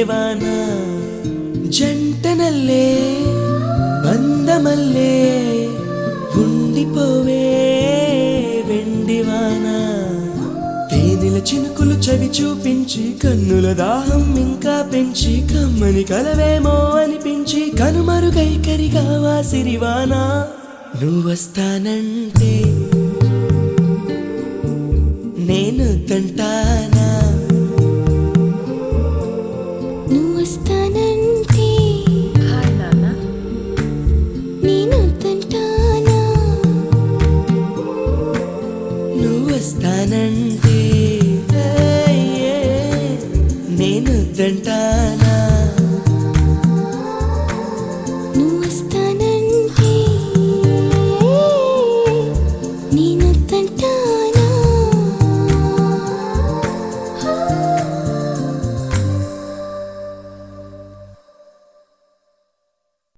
వాన జంటనల్లే బంధమల్లే ఉండిపోవే వెండివాన తేనెల చినుకులు చవి చూపించి కన్నుల దాహం ఇంకా పెంచి కమ్మని కలవేమో అనిపించి కనుమరుగైకరిగా వాసిరివాన నువ్వొస్తానంటే నేను తంటానా నువ్వొస్తానంటే హాయ్ నాన్న నేను తంటానా నువ్వొస్తానంటే నేను తంటానా నువ్వొస్తానంటే నేను